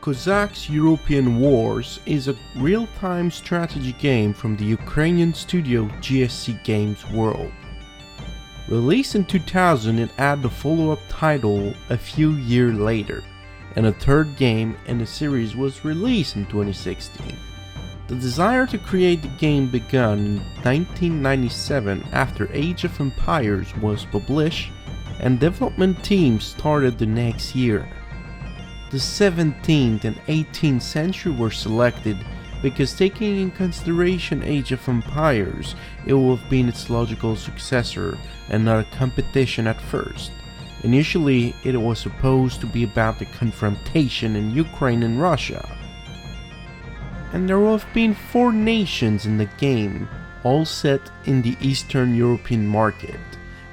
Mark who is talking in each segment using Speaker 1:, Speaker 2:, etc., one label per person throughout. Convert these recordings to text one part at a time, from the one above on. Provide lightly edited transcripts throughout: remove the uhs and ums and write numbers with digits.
Speaker 1: Cossacks European Wars is a real-time strategy game from the Ukrainian studio GSC Games World. Released in 2000, it had the follow-up title a few years later, and a third game in the series was released in 2016. The desire to create the game began in 1997 after Age of Empires was published, and development teams started the next year. The 17th and 18th century were selected because, taking in consideration Age of Empires, it would have been its logical successor and not a competition at first. Initially, it was supposed to be about the confrontation in Ukraine and Russia. And there will have been 4 nations in the game, all set in the Eastern European market.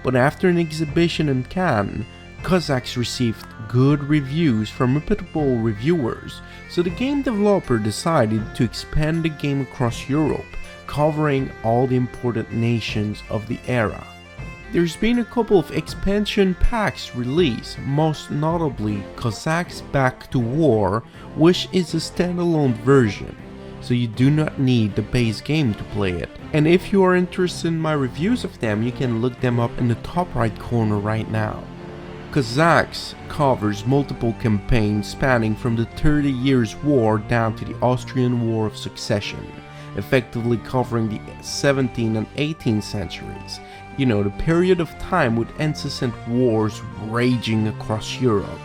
Speaker 1: But after an exhibition in Cannes, Cossacks received good reviews from reputable reviewers, so the game developer decided to expand the game across Europe, covering all the important nations of the era. There's been a couple of expansion packs released, most notably Cossacks Back to War, which is a standalone version, so you do not need the base game to play it. And if you are interested in my reviews of them, you can look them up in the top right corner right now. Cossacks covers multiple campaigns spanning from the 30 Years' War down to the Austrian War of Succession, effectively covering the 17th and 18th centuries. You know, the period of time with incessant wars raging across Europe.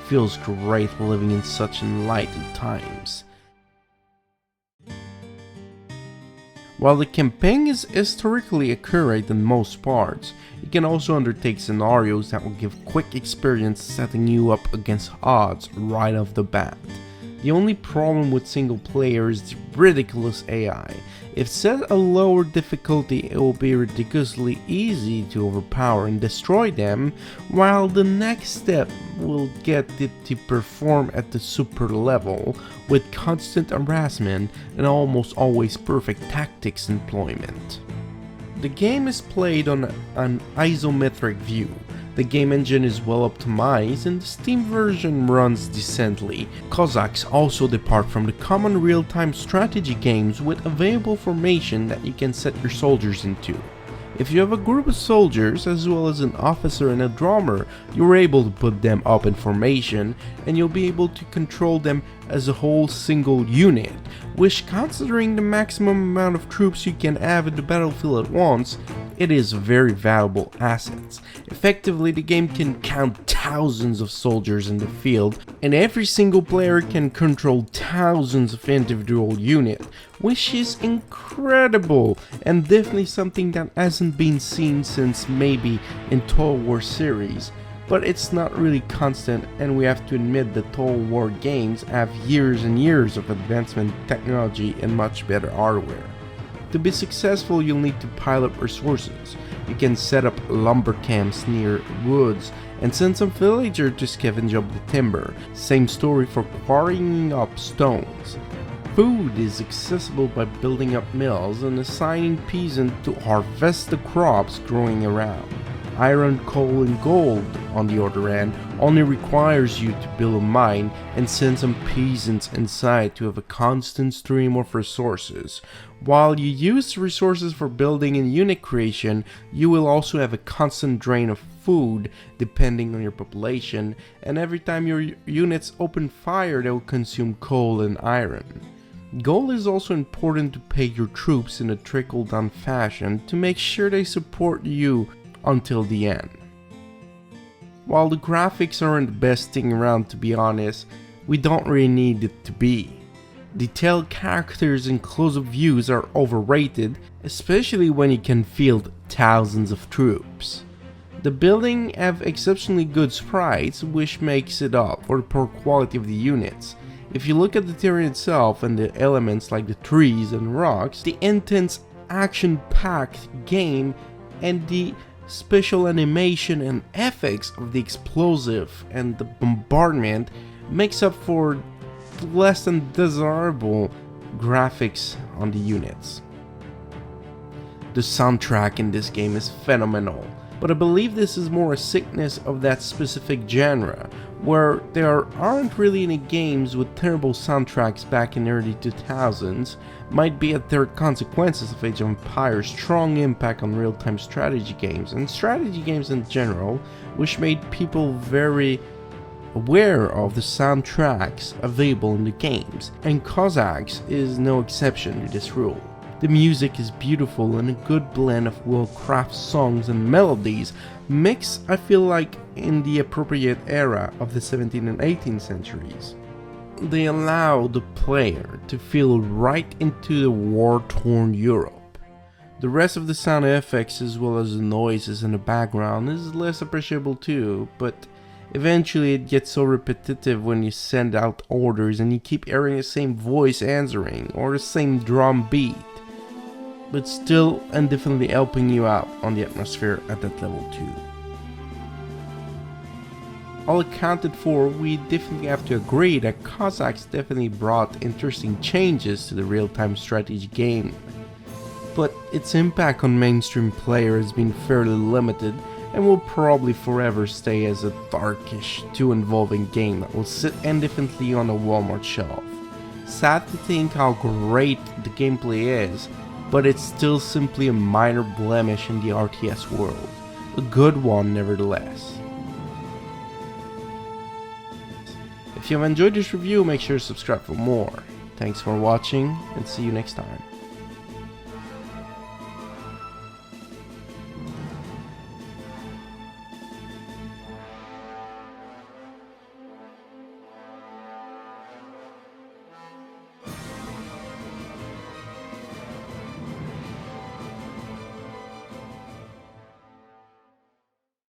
Speaker 1: Feels great living in such enlightened times. While the campaign is historically accurate in most parts, it can also undertake scenarios that will give quick experience, setting you up against odds right off the bat. The only problem with single player is the ridiculous AI. If set at a lower difficulty, it will be ridiculously easy to overpower and destroy them, while the next step will get it to perform at the super level, with constant harassment and almost always perfect tactics employment. The game is played on an isometric view. The game engine is well optimized and the Steam version runs decently. Cossacks also depart from the common real-time strategy games with available formation that you can set your soldiers into. If you have a group of soldiers as well as an officer and a drummer, you're able to put them up in formation and you'll be able to control them as a whole single unit, which, considering the maximum amount of troops you can have in the battlefield at once, it is a very valuable asset. Effectively, the game can count thousands of soldiers in the field, and every single player can control thousands of individual units, which is incredible and definitely something that hasn't been seen since maybe in Total War series. But it's not really constant, and we have to admit that Total War games have years and years of advancement technology and much better hardware. To be successful, you'll need to pile up resources. You can set up lumber camps near woods and send some villagers to scavenge up the timber. Same story for quarrying up stones. Food is accessible by building up mills and assigning peasants to harvest the crops growing around. Iron, coal, and gold, on the other hand, only requires you to build a mine and send some peasants inside to have a constant stream of resources. While you use the resources for building and unit creation, you will also have a constant drain of food depending on your population, and every time your units open fire, they will consume coal and iron. Gold is also important to pay your troops in a trickle-down fashion to make sure they support you until the end. While the graphics aren't the best thing around, to be honest, we don't really need it to be. Detailed characters and close-up views are overrated, especially when you can field thousands of troops. The building have exceptionally good sprites, which makes it up for the poor quality of the units. If you look at the terrain itself and the elements like the trees and rocks, the intense action-packed game and the special animation and effects of the explosive and the bombardment makes up for less than desirable graphics on the units. The soundtrack in this game is phenomenal. but I believe this is more a sickness of that specific genre, where there aren't really any games with terrible soundtracks back in early 2000s, might be at their consequences of Age of Empires' strong impact on real-time strategy games, and strategy games in general, which made people very aware of the soundtracks available in the games, and Cossacks is no exception to this rule. The music is beautiful and a good blend of well-crafted songs and melodies mixed, I feel like, in the appropriate era of the 17th and 18th centuries. They allow the player to feel right into the war-torn Europe. The rest of the sound effects as well as the noises in the background is less appreciable too, but eventually it gets so repetitive when you send out orders and you keep hearing the same voice answering or the same drum beat, but still and definitely helping you out on the atmosphere at that level too. All accounted for, we definitely have to agree that Cossacks definitely brought interesting changes to the real-time strategy game, but its impact on mainstream players has been fairly limited and will probably forever stay as a darkish, too involving game that will sit indefinitely on a Walmart shelf. Sad to think how great the gameplay is, but it's still simply a minor blemish in the RTS world. A good one nevertheless. If you have enjoyed this review, make sure to subscribe for more. Thanks for watching and see you next time.